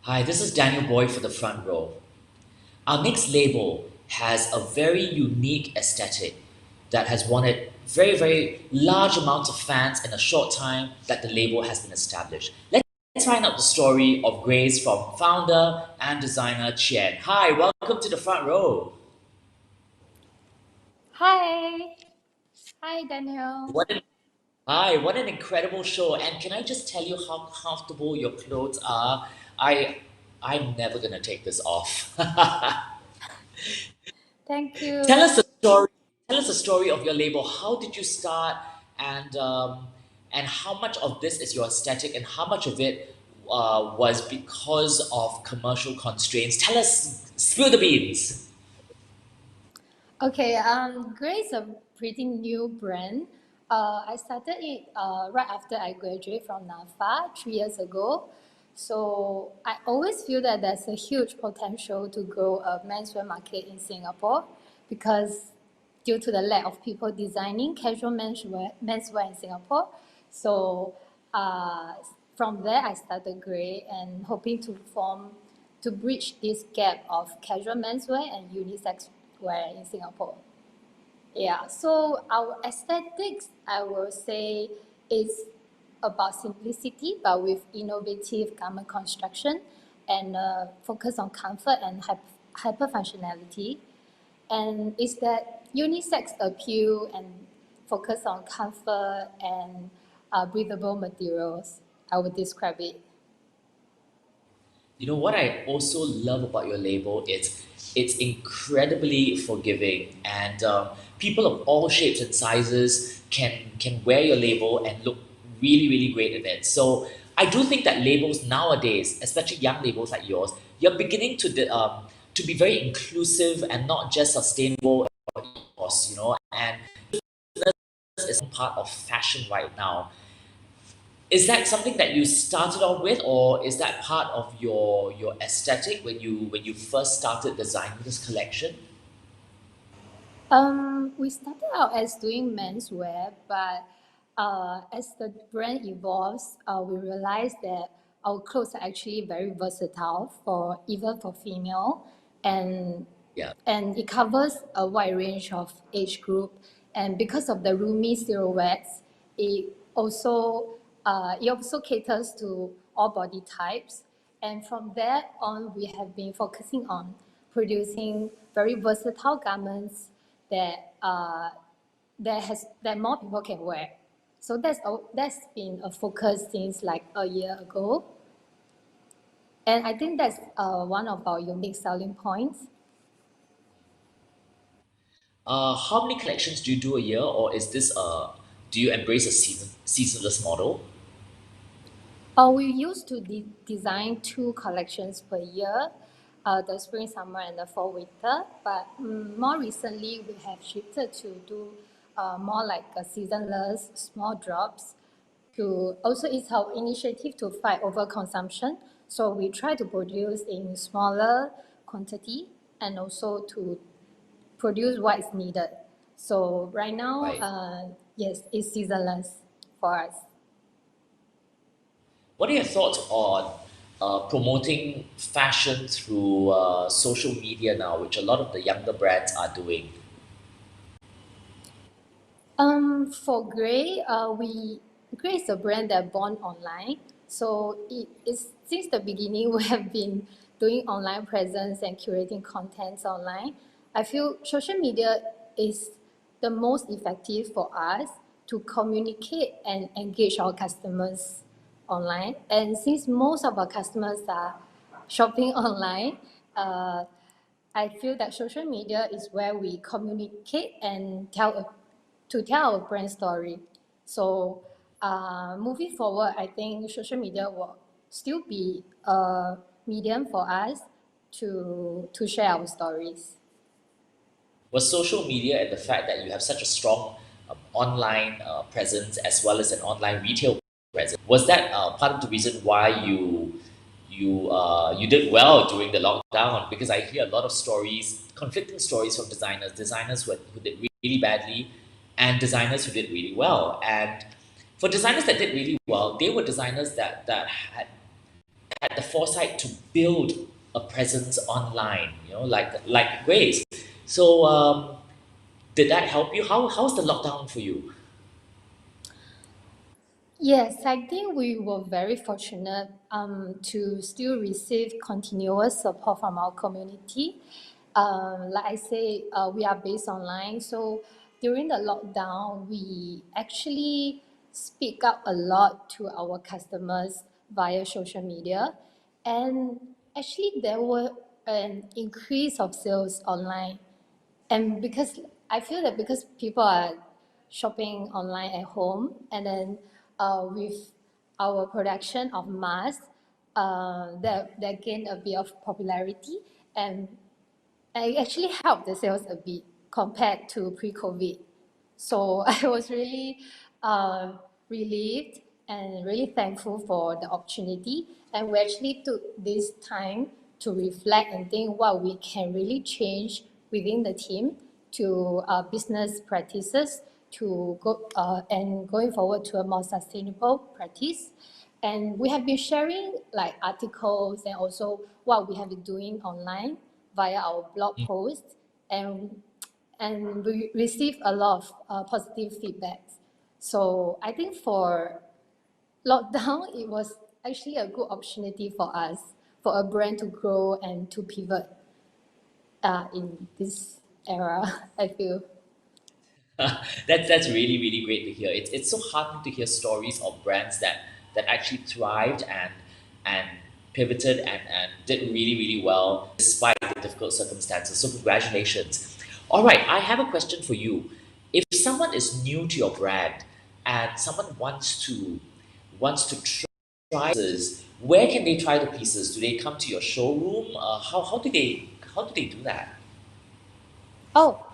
Hi, this is Daniel Boy for the Front Row. Our next label has a very unique aesthetic that has wanted very, very large amounts of fans in a short time that the label has been established. Let's find out the story of Grace from founder and designer Chen. Hi, welcome to the Front Row. Hi. Hi, Daniel. What an, hi, what an incredible show. And can I just tell you how comfortable your clothes are? I I'm never gonna take this off. Thank Tell us you. the story. Tell us the story of your label. How did you start, and how much of this is your aesthetic, and how much of it was because of commercial constraints? Tell us. Spill the beans. Okay, Graye is a pretty new brand. I started it right after I graduated from NAFA 3 years ago. So I always feel that there's a huge potential to grow a menswear market in Singapore because due to the lack of people designing casual menswear in Singapore. So uh, from there, I started Graye and hoping to bridge this gap of casual menswear and unisex wear in Singapore. Yeah, so our aesthetics, I will say, is about simplicity, but with innovative garment construction and focus on comfort and hyper functionality. And it's that unisex appeal and focus on comfort and breathable materials. I would describe it. You know what I also love about your label is it's incredibly forgiving, and people of all shapes and sizes can wear your label and look really really great in it. So I do think that labels nowadays, especially young labels like yours, you're beginning to be very inclusive and not just sustainable, and is part of fashion right now. Is that something that you started off with, or is that part of your aesthetic when you first started designing this collection? We started out as doing menswear, but as the brand evolves, we realized that our clothes are actually very versatile for even for female, and Yeah. and it covers a wide range of age group. And because of the roomy silhouettes, it also caters to all body types. And from there on, we have been focusing on producing very versatile garments that more people can wear. So that's been a focus since like a year ago, and I think that's one of our unique selling points. How many collections do you do a year, or is this do you embrace a seasonless model? We used to design two collections per year, the spring, summer, and the fall, winter. But more recently, we have shifted to do more like a seasonless, small drops. To also, it's our initiative to fight overconsumption. So we try to produce in smaller quantity and also to produce what is needed. So right now, Right. yes, it's seasonless for us. What are your thoughts on promoting fashion through social media now, which a lot of the younger brands are doing? For Grey, Grey is a brand that born online. So it is since the beginning we have been doing online presence and curating contents online. I feel social media is the most effective for us to communicate and engage our customers online. And since most of our customers are shopping online, uh, I feel that social media is where we communicate and tell our brand story. So moving forward, I think social media will still be a medium for us to share our stories. Was social media and the fact that you have such a strong online presence as well as an online retail presence, was that part of the reason why you did well during the lockdown? Because I hear a lot of stories, conflicting stories from designers who did really badly, and designers who did really well. And for designers that did really well, they were designers that had had the foresight to build a presence online, like Grace. So did that help you? How's the lockdown for you? Yes, I think we were very fortunate to still receive continuous support from our community. Like I say, we are based online, so during the lockdown, we actually speak up a lot to our customers via social media, and actually there were an increase of sales online. And because I feel that because people are shopping online at home, and then with our production of masks, that gained a bit of popularity, and it actually helped the sales a bit compared to pre-COVID. So I was really uh, relieved and really thankful for the opportunity. And we actually took this time to reflect and think what we can really change within the team to business practices to go and going forward to a more sustainable practice. And we have been sharing like articles and also what we have been doing online via our blog posts, and we received a lot of positive feedbacks. So I think for lockdown, it was actually a good opportunity for us, for a brand to grow and to pivot in this era, I feel. That's really really great to hear. It's so heartening to hear stories of brands that actually thrived and pivoted and did really really well despite the difficult circumstances. So congratulations. All right, I have a question for you. If someone is new to your brand and someone wants to try pieces, where can they try the pieces? Do they come to your showroom? How do they do that? Oh,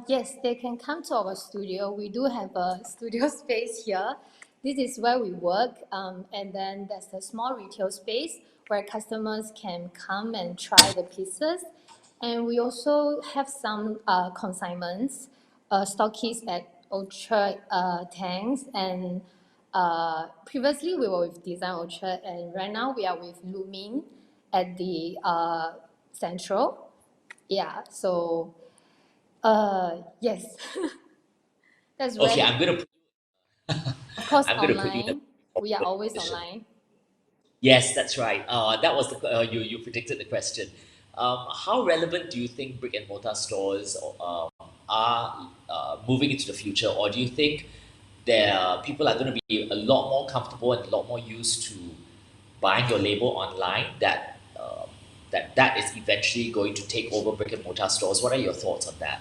yes, they can come to our studio. We do have a studio space here. This is where we work, and then there's a small retail space where customers can come and try the pieces. And we also have some consignments, stockists at Orchard Tanks, and previously we were with Design Orchard, and right now we are with Lumin at the Central. Yeah, so yes, that's Okay, where, of course, I'm gonna put you in a online. We are always position. online. Yes, that's right. That was you predicted the question. How relevant do you think brick and mortar stores are moving into the future, or do you think people are going to be a lot more comfortable and a lot more used to buying your label online that is eventually going to take over brick and mortar stores? What are your thoughts on that?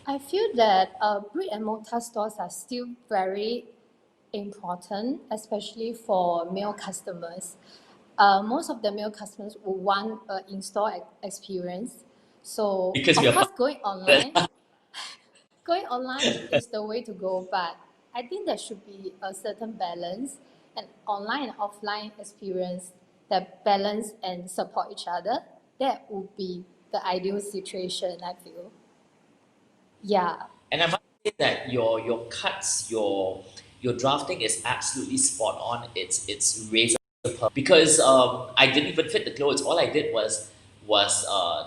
I feel that brick and mortar stores are still very important, especially for male customers. Most of the male customers will want an in-store experience. So, Because we of are course, partners. going online is the way to go, but I think there should be a certain balance, an online and offline experience that balance and support each other. That would be the ideal situation, I feel. Yeah. And I must say that your cuts, your drafting is absolutely spot on. It's razor because I didn't even fit the clothes. All I did was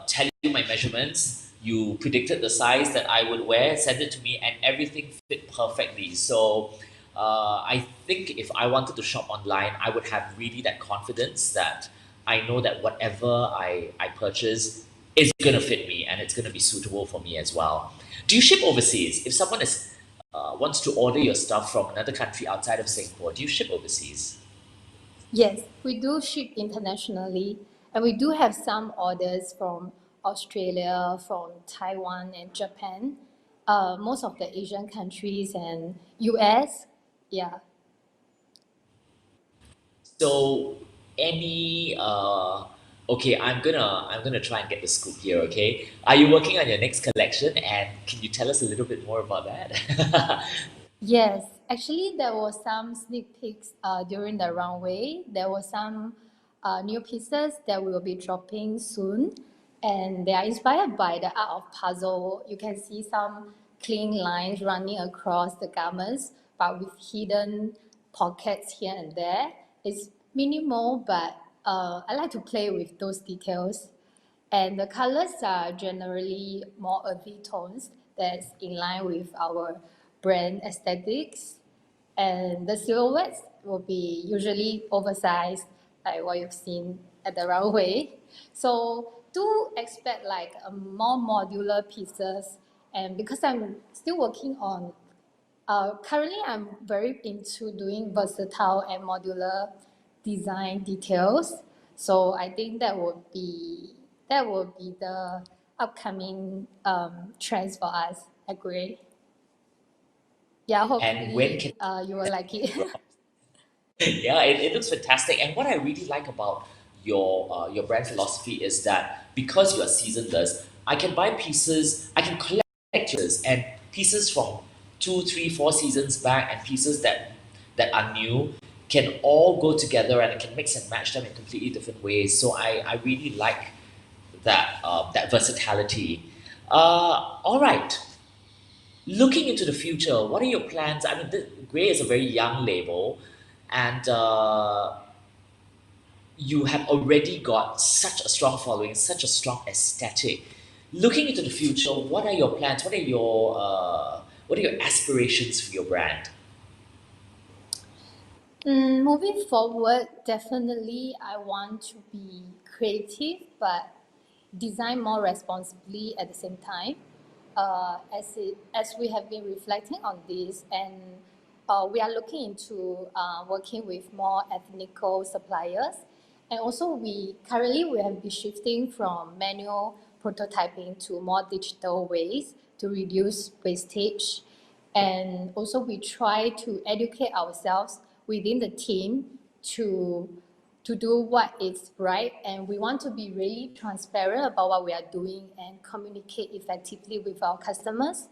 tell you my measurements. You predicted the size that I would wear, send it to me, and everything fit perfectly. So I think if I wanted to shop online, I would have really that confidence that I know that whatever I purchase is gonna fit me and it's gonna be suitable for me as well. Do you ship overseas? If someone is wants to order your stuff from another country outside of Singapore, do you ship overseas? Yes, we do ship internationally, and we do have some orders from Australia, from Taiwan, and Japan. Most of the Asian countries and US. Yeah. So any okay, I'm gonna try and get the scoop here, okay? Are you working on your next collection and can you tell us a little bit more about that? Yes, actually, there was some sneak peeks during the runway. There were some new pieces that we will be dropping soon, and they are inspired by the art of puzzle. You can see some clean lines running across the garments, but with hidden pockets here and there. It's minimal, but I like to play with those details. And the colors are generally more earthy tones that's in line with our brand aesthetics. And the silhouettes will be usually oversized, like what you've seen at the runway. So do expect like a more modular pieces. And because I'm still working on currently, I'm very into doing versatile and modular design details. So I think that will be the upcoming trends for us at Grey. Yeah, And when hopefully can you will like it. yeah, it looks fantastic. And what I really like about your brand philosophy is that because you are seasonless, I can buy pieces, I can collect pieces and pieces from 2, 3, 4 seasons back and pieces that are new can all go together and I can mix and match them in completely different ways. So I really like that versatility. All right. Looking into the future, what are your plans? I mean, Grey is a very young label, and you have already got such a strong following, such a strong aesthetic. Looking into the future, what are your plans? What are your aspirations for your brand? Moving forward, definitely I want to be creative, but design more responsibly at the same time. As we have been reflecting on this, and we are looking into working with more ethnical suppliers, and also we have been shifting from manual prototyping to more digital ways to reduce wastage, and also we try to educate ourselves within the team to to do what is right, and we want to be really transparent about what we are doing and communicate effectively with our customers.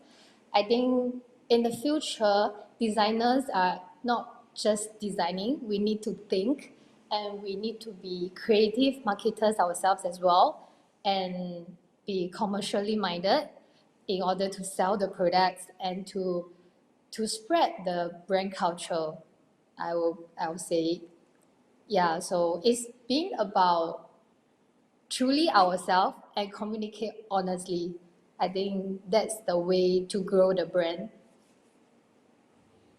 I think in the future, designers are not just designing, we need to think, and we need to be creative marketers ourselves as well, and be commercially minded in order to sell the products and to spread the brand culture. I will say, yeah. So it's being about truly ourselves and communicate honestly. I think that's the way to grow the brand.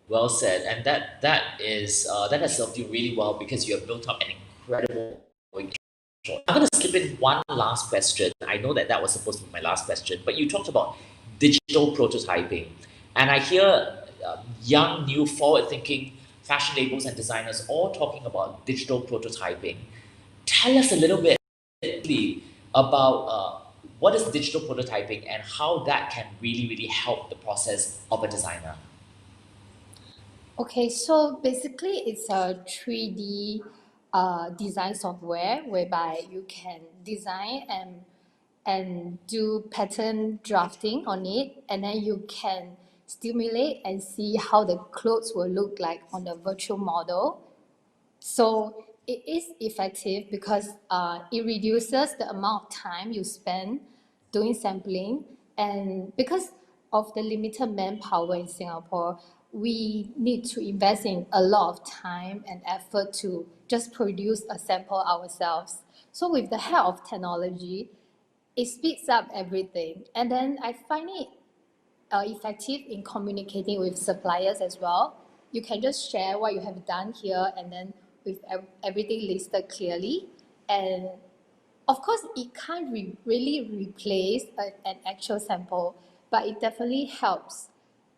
Well said, and that has served you really well because you have built up an incredible. I'm going to slip in one last question. I know that was supposed to be my last question, but you talked about digital prototyping, and I hear young, new, forward-thinking fashion labels and designers all talking about digital prototyping. Tell us a little bit please, about what is digital prototyping and how that can really, really help the process of a designer. Okay, so basically it's a 3D design software whereby you can design and do pattern drafting on it, and then you can stimulate and see how the clothes will look like on the virtual model. So it is effective because it reduces the amount of time you spend doing sampling. And because of the limited manpower in Singapore, we need to invest in a lot of time and effort to just produce a sample ourselves. So with the help of technology, it speeds up everything. And then I find it effective in communicating with suppliers as well. You can just share what you have done here, and then with everything listed clearly. And of course, it can't really replace an actual sample, but it definitely helps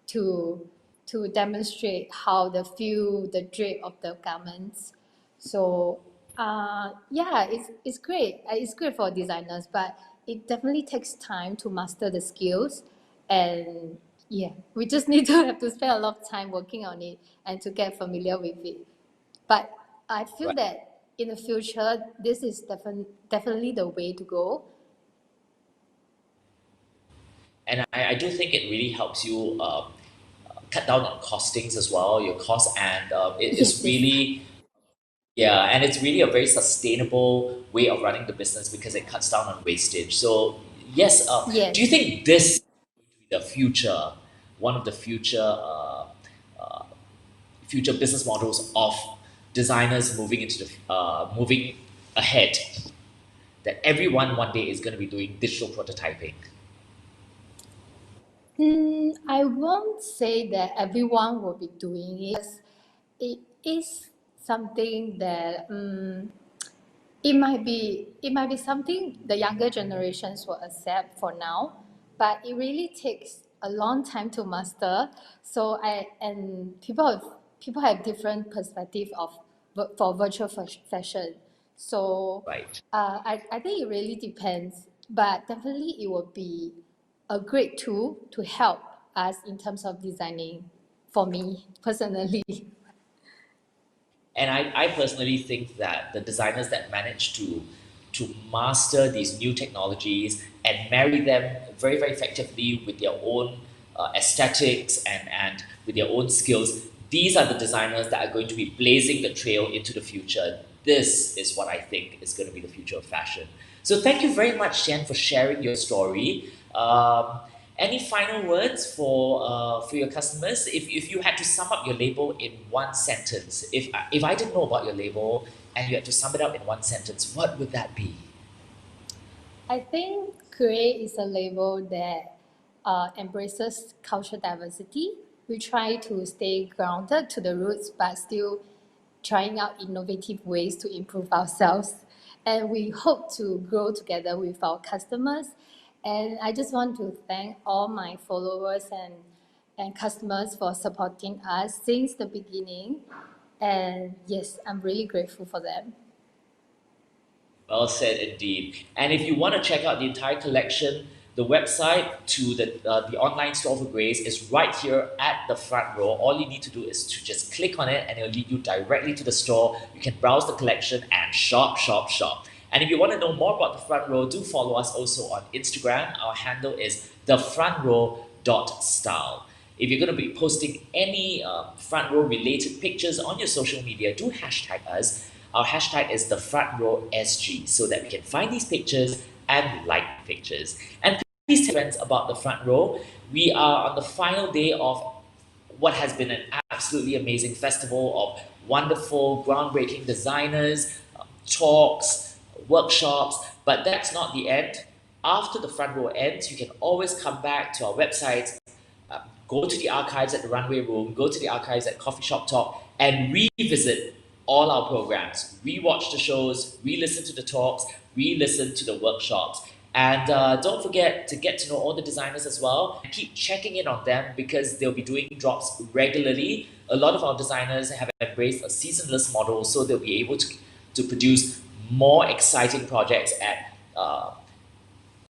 to to demonstrate how the feel, the drape of the garments. So yeah, it's great. It's great for designers, but it definitely takes time to master the skills, and yeah, we just need to have to spend a lot of time working on it and to get familiar with it. But I feel Right. that in the future, this is definitely the way to go. And I do think it really helps you cut down on costings as well, your costs, and Yes, yes, and it's really a very sustainable way of running the business because it cuts down on wastage. So yes, do you yes. think this the future, one of the future future business models of designers moving ahead, that everyone one day is going to be doing digital prototyping? I won't say that everyone will be doing it. It is something that it might be something the younger generations will accept for now, but it really takes a long time to master. So I and people have different perspective of for virtual fashion. So Right. I think it really depends, but definitely it will be a great tool to help us in terms of designing for me personally. And I personally think that the designers that manage to master these new technologies and marry them very, very effectively with their own aesthetics and with their own skills, these are the designers that are going to be blazing the trail into the future. This is what I think is going to be the future of fashion. So thank you very much, Jen, for sharing your story. Any final words for your customers? If you had to sum up your label in one sentence, if I didn't know about your label and you had to sum it up in one sentence, what would that be? I think Graye is a label that embraces cultural diversity. We try to stay grounded to the roots, but still trying out innovative ways to improve ourselves. And we hope to grow together with our customers. And I just want to thank all my followers and customers for supporting us since the beginning. And yes, I'm really grateful for them. Well said indeed. And if you want to check out the entire collection, the website to the online store for Grace is right here at the front row. All you need to do is to just click on it and it'll lead you directly to the store. You can browse the collection and shop, shop, shop. And if you want to know more about the front row, do follow us also on Instagram. Our handle is thefrontrow.style. If you're going to be posting any front row related pictures on your social media, do hashtag us. Our hashtag is the front row SG so that we can find these pictures and like pictures. And please tell friends about the front row. We are on the final day of what has been an absolutely amazing festival of wonderful, groundbreaking designers, talks, workshops. But that's not the end. After the front row ends, you can always come back to our website, go to the archives at the Runway Room, go to the archives at Coffee Shop Talk, and revisit all our programs. Rewatch the shows, re-listen to the talks, re-listen to the workshops. And don't forget to get to know all the designers as well. Keep checking in on them because they'll be doing drops regularly. A lot of our designers have embraced a seasonless model, so they'll be able to produce more exciting projects at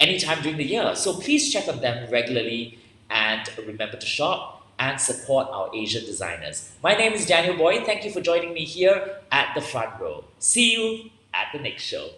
anytime during the year. So please check on them regularly and remember to shop and support our Asian designers. My name is Daniel Boyd. Thank you for joining me here at the front row. See you at the next show.